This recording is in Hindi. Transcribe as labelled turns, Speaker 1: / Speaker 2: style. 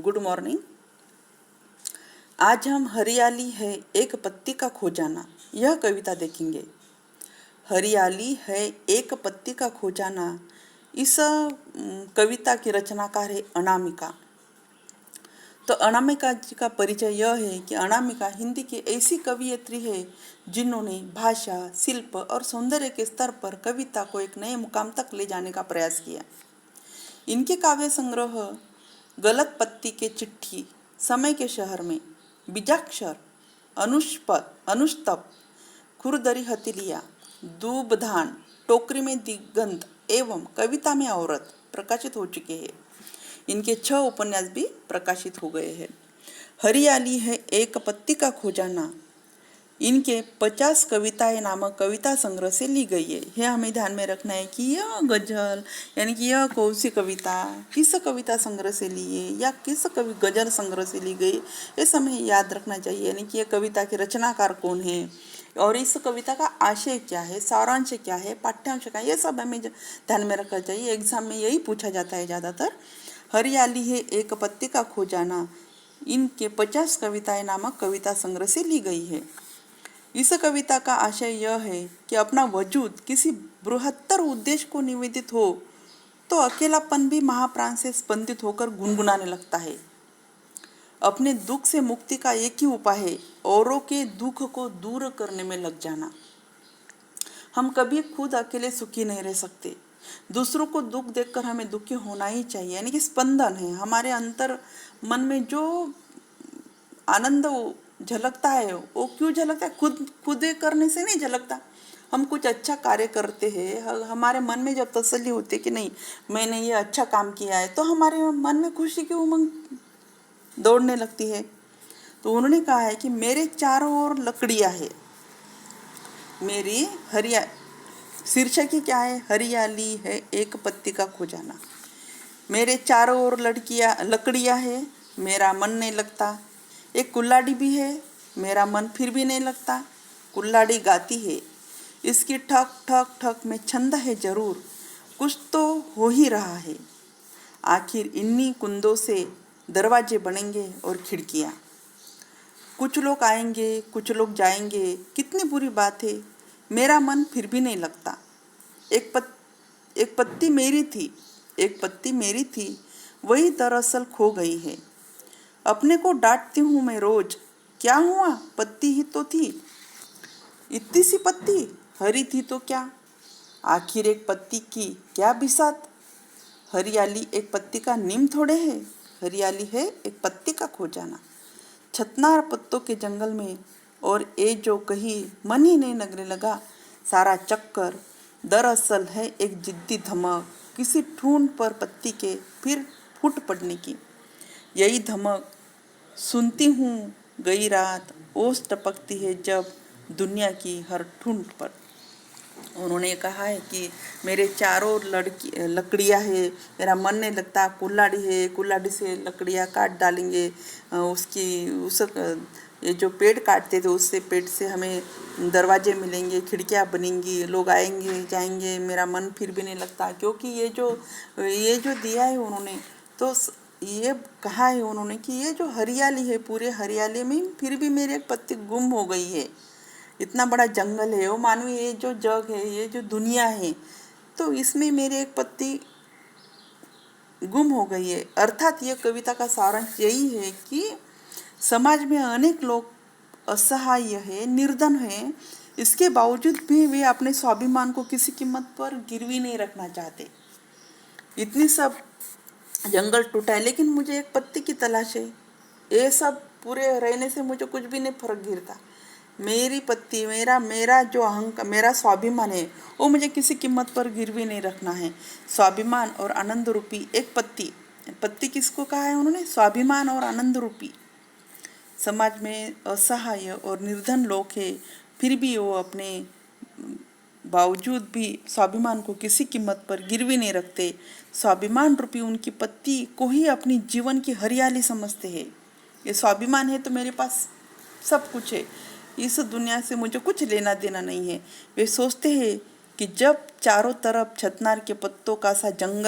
Speaker 1: Good morning. आज हम हरियाली है एक पत्ती का खो जाना यह कविता देखेंगे। हरियाली है एक पत्ती का खो जाना। इस कविता की रचनाकार है अनामिका। तो अनामिका जी का परिचय यह है कि अनामिका हिंदी की ऐसी कवियत्री है जिन्होंने भाषा, शिल्प और सौंदर्य के स्तर पर कविता को एक नए मुकाम तक ले जाने का प्रयास किया। इनके काव्य संग्रह गलत पत्ती के चिट्ठी, समय के शहर में, बीजाक्षर, अनुष्टप, खुरदरी हथेलिया, दूबधान, टोकरी में दिगंत एवं कविता में औरत प्रकाशित हो चुके हैं। इनके 6 उपन्यास भी प्रकाशित हो गए हैं। हरियाली है एक पत्ती का खो जाना इनके 50 कविताएं नामक कविता संग्रह से ली गई है। यह हमें ध्यान में रखना है कि यह गजल यानी कि यह कौन सी कविता किस कविता संग्रह से ली है या किस गजल संग्रह से ली गई, ये हमें याद रखना चाहिए। यानी कि यह कविता के रचनाकार कौन है और इस कविता का आशय क्या है, सारांश क्या है, पाठ्यांश क्या है, ये सब हमें ध्यान में रखना चाहिए। एग्जाम में यही पूछा जाता है ज़्यादातर। हरियाली है एक पत्ती का खो जाना इनके 50 कविताएं नामक कविता संग्रह से ली गई है। इस कविता का आशय यह है कि अपना वजूद किसी बृहत्तर उद्देश्य को निवेदित हो तो अकेलापन भी महाप्राण से स्पंदित होकर गुनगुनाने लगता है। अपने दुख से मुक्ति का एक ही उपाय है, औरों के दुख को दूर करने में लग जाना। हम कभी खुद अकेले सुखी नहीं रह सकते। दूसरों को दुख देखकर हमें दुखी होना ही चाहिए। यानी कि स्पंदन है हमारे अंतर मन में जो आनंद झलकता है वो क्यों झलकता है, खुद करने से नहीं झलकता। हम कुछ अच्छा कार्य करते हैं, हमारे मन में जब तसल्ली होती है कि नहीं मैंने ये अच्छा काम किया है, तो हमारे मन में खुशी की उमंग दौड़ने लगती है। तो उन्होंने कहा है कि मेरे चारों ओर लकड़ियाँ है, मेरी शीर्षक ही क्या है, हरियाली है एक पत्ती का खो जाना। मेरे चारों ओर लकड़ियाँ है, मेरा मन नहीं लगता। एक कुल्हाड़ी भी है, मेरा मन फिर भी नहीं लगता। कुल्हाड़ी गाती है, इसकी ठक ठक ठक में छंद है जरूर, कुछ तो हो ही रहा है। आखिर इन्हीं कुंदों से दरवाजे बनेंगे और खिड़कियाँ। कुछ लोग आएंगे, कुछ लोग जाएंगे, कितनी बुरी बात है, मेरा मन फिर भी नहीं लगता। एक पत्ती मेरी थी, वही दरअसल खो गई है। अपने को डांटती हूँ मैं रोज, क्या हुआ, पत्ती ही तो थी। इतनी सी पत्ती, हरी थी तो क्या, आखिर एक पत्ती की क्या बिसात। हरियाली एक पत्ती का नीम थोड़े है, हरियाली है एक पत्ती का खो जाना। छतनार पत्तों के जंगल में और ये जो कहीं मन ही नहीं लगने लगा, सारा चक्कर दरअसल है एक जिद्दी धमक किसी ठूंठ पर पत्ती के फिर फूट पड़ने की। यही धमक सुनती हूँ गई रात, ओस टपकती है जब दुनिया की हर ठूंठ पर। उन्होंने कहा है कि मेरे चारों लकड़ियाँ है, मेरा मन नहीं लगता। कुल्हाड़ी है, कुल्हाड़ी से लकड़ियाँ काट डालेंगे, ये जो पेड़ काटते थे उससे पेड़ से हमें दरवाजे मिलेंगे, खिड़कियाँ बनेंगी, लोग आएंगे जाएंगे, मेरा मन फिर भी नहीं लगता। क्योंकि ये जो दिया है उन्होंने, तो ये कहा है उन्होंने कि ये जो हरियाली है, पूरे हरियाली में फिर भी मेरी एक पत्ती गुम हो गई है। इतना बड़ा जंगल है वो मानवी, ये जो जग है, ये जो दुनिया है, तो इसमें मेरी एक पत्ती गुम हो गई है। अर्थात ये कविता का सारांश यही है कि समाज में अनेक लोग असहाय है, निर्धन है, इसके बावजूद भी वे अपने स्वाभिमान को किसी कीमत पर गिरवी नहीं रखना चाहते। इतनी सब जंगल टूटा है लेकिन मुझे एक पत्ती की तलाश है। ये सब पूरे रहने से मुझे कुछ भी नहीं फर्क गिरता। मेरी पत्ती, मेरा जो अहंकार, मेरा स्वाभिमान है, वो मुझे किसी कीमत पर गिरवी नहीं रखना है। स्वाभिमान और आनंद रूपी एक पत्ती किसको कहा है उन्होंने, स्वाभिमान और आनंद रूपी। समाज में असहाय और निर्धन लोग हैं, फिर भी वो अपने बावजूद भी स्वाभिमान को किसी कीमत पर गिरवी नहीं रखते। स्वाभिमान रूपी उनकी पत्ती को ही अपनी जीवन की हरियाली समझते हैं। ये स्वाभिमान है तो मेरे पास सब कुछ है, इस दुनिया से मुझे कुछ लेना देना नहीं है। वे सोचते हैं कि जब चारों तरफ छतनार के पत्तों का सा जंगल